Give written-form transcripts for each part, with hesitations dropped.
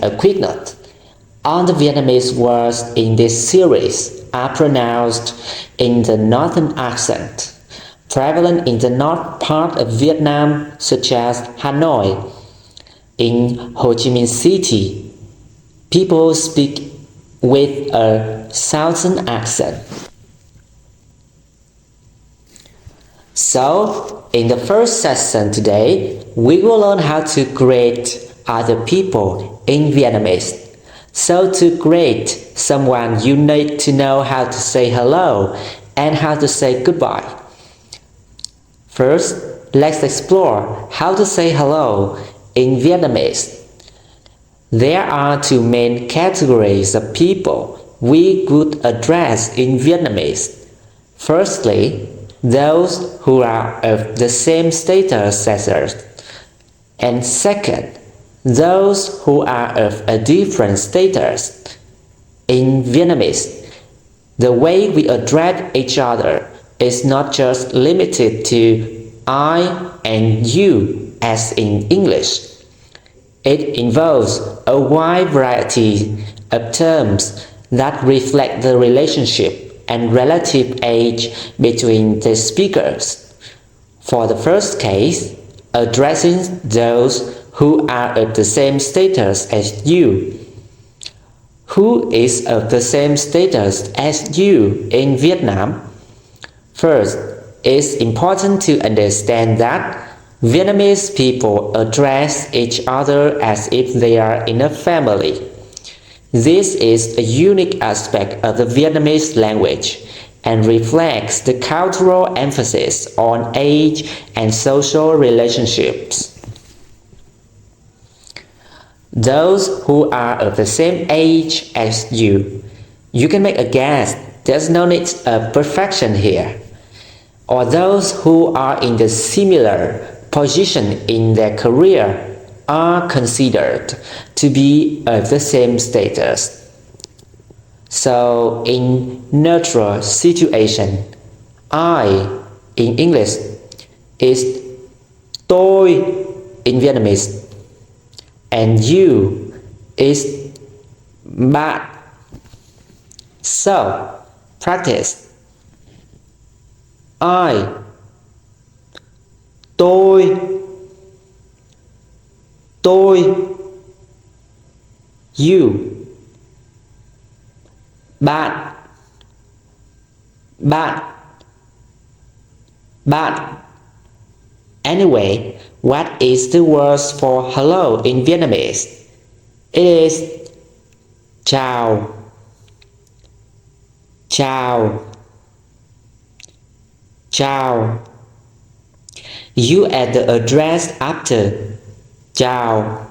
A quick note. All the Vietnamese words in this series are pronounced in the northern accent, prevalent in the north part of Vietnam, such as Hanoi. In Ho Chi Minh City, people speak with a southern accent. So, in the first session today, we will learn how to greet other people in Vietnamese. So to greet someone, you need to know how to say hello and how to say goodbye. First, let's explore how to say hello in Vietnamese. There are two main categories of people we could address in Vietnamese. Firstly, those who are of the same status as us, and second, those who are of a different status. In Vietnamese, the way we address each other is not just limited to I and you as in English. It involves a wide variety of terms that reflect the relationship and relative age between the speakers. For the first case, addressing those who are of the same status as you. Who is of the same status as you in Vietnam? First, it's important to understand that Vietnamese people address each other as if they are in a family. This is a unique aspect of the Vietnamese language and reflects the cultural emphasis on age and social relationships. Those who are of the same age as you. You can make a guess, there's no need of perfection here. Or those who are in the similar position in their career are considered to be of the same status. So in neutral situation, I in English is tôi in Vietnamese, and you is bạn. So, practice. I, tôi, you, bạn, bạn. Anyway, what is the word for hello in Vietnamese? It is chào, chào, chào. You add the address after chào.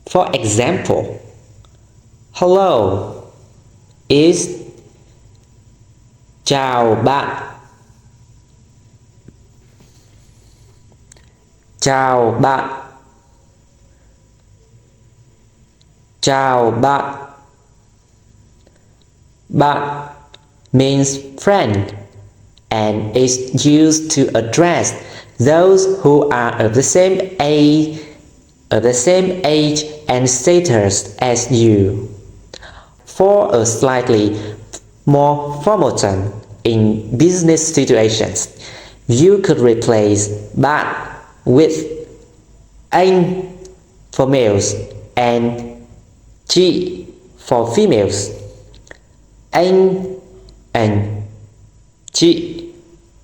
For example, hello is chào bạn. Chào bạn. Chào bạn. Bạn means friend and is used to address those who are of the same age and status as you. For a slightly more formal term in business situations, you could replace bạn with anh for males and chị for females. Anh and chị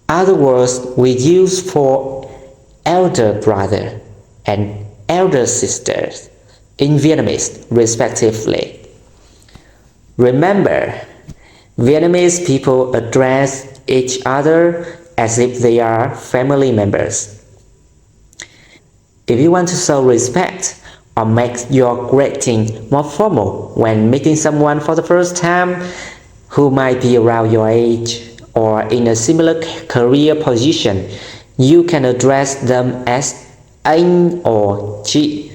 are the words we use for elder brother and elder sisters in Vietnamese, respectively. Remember, Vietnamese people address each other as if they are family members. If you want to show respect or make your greeting more formal when meeting someone for the first time who might be around your age or in a similar career position, you can address them as anh or chị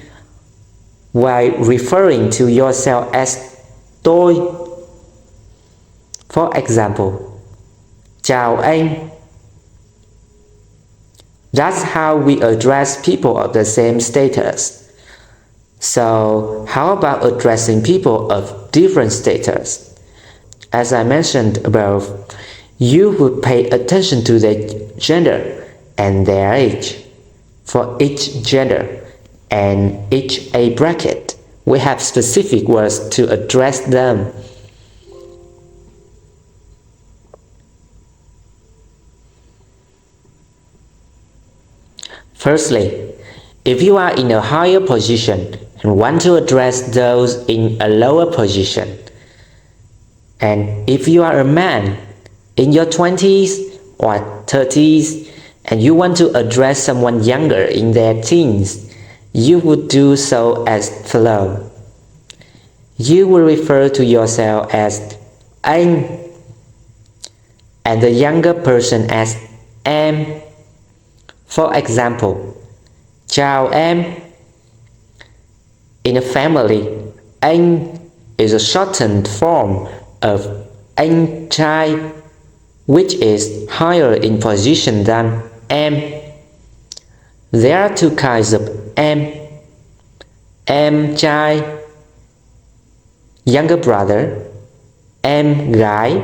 while referring to yourself as tôi. For example, chào anh. That's how we address people of the same status. So, how about addressing people of different status? As I mentioned above, you would pay attention to their gender and their age. For each gender and each age bracket, we have specific words to address them. Firstly, if you are in a higher position and want to address those in a lower position, and if you are a man in your 20s or 30s and you want to address someone younger in their teens, you would do so as follows. You will refer to yourself as anh and the younger person as em. For example, chào em. In a family, anh is a shortened form of anh trai, which is higher in position than em. There are two kinds of em trai, younger brother, em gái,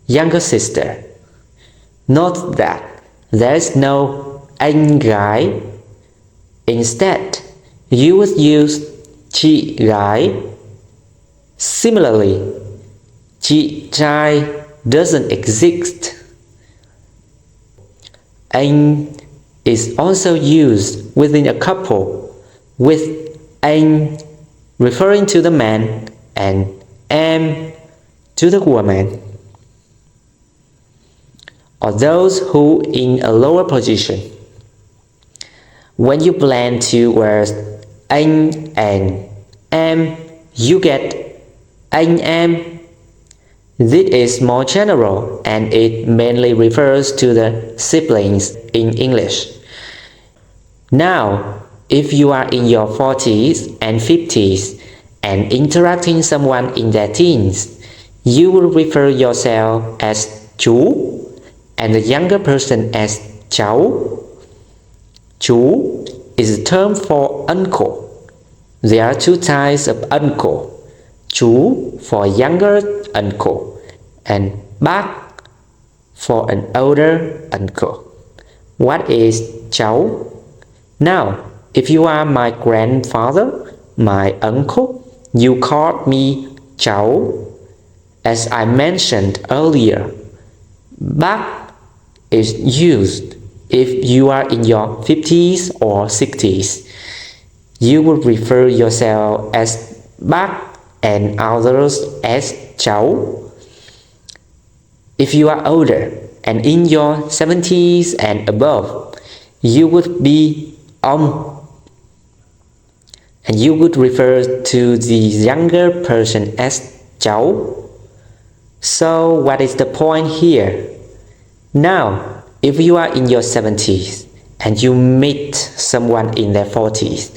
younger sister. Note that there is no anh gái. Instead, you would use chị gái. Similarly, chị trai doesn't exist. Anh is also used within a couple, with anh referring to the man and em to the woman, or those who in a lower position. When you blend two words anh and em, you get anh em. This is more general and it mainly refers to the siblings in English. Now, if you are in your 40s and 50s and interacting someone in their teens, you will refer yourself as chú and the younger person as cháu. Chú is a term for uncle. There are two types of uncle. Chú for younger uncle and bác for an older uncle. What is cháu? Now, if you are my grandfather, my uncle, you call me cháu. As I mentioned earlier, bác is used if you are in your 50s or 60s. You will refer yourself as bác and others as cháu. If you are older and in your 70s and above, you would be ông, and you would refer to the younger person as cháu. So what is the point here? Now, if you are in your 70s and you meet someone in their 40s,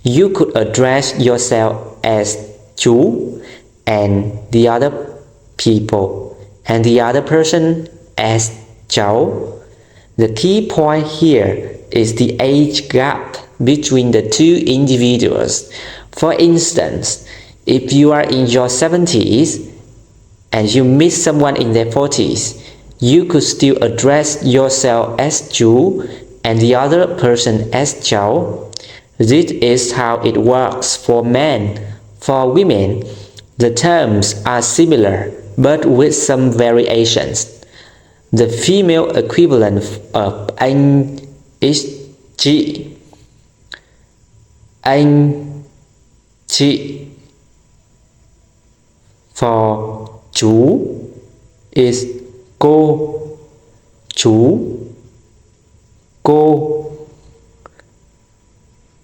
you could address yourself as chú and the other people and the other person as cháu. The key point here is the age gap between the two individuals. For instance, if you are in your 70s and you meet someone in their 40s, you could still address yourself as chú and the other person as cháu. This is how it works for men. For women, the terms are similar but with some variations. The female equivalent of anh is chị, anh, chị. For chú is cô, chú, cô.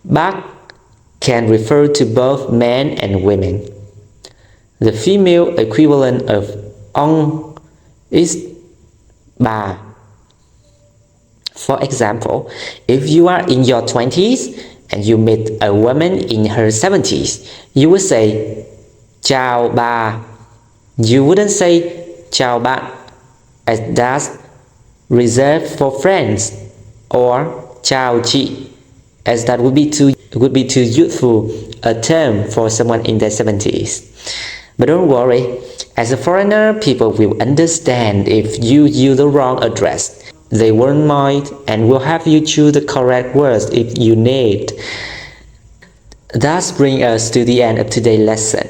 Bác can refer to both men and women. The female equivalent of ông is bà. For example, if you are in your 20s and you meet a woman in her 70s, you would say chào bà. You wouldn't say chào bạn, as that's reserved for friends, or chào chị, as that would be too youthful a term for someone in their 70s. But don't worry, as a foreigner, people will understand if you use the wrong address. They won't mind and will have you choose the correct words if you need. That brings us to the end of today's lesson.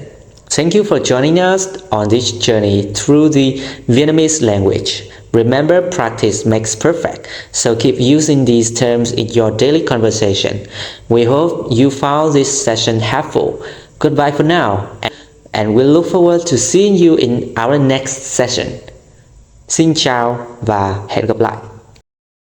Thank you for joining us on this journey through the Vietnamese language. Remember, practice makes perfect, so keep using these terms in your daily conversation. We hope you found this session helpful. Goodbye for now, and we'll look forward to seeing you in our next session. Xin chào và hẹn gặp lại!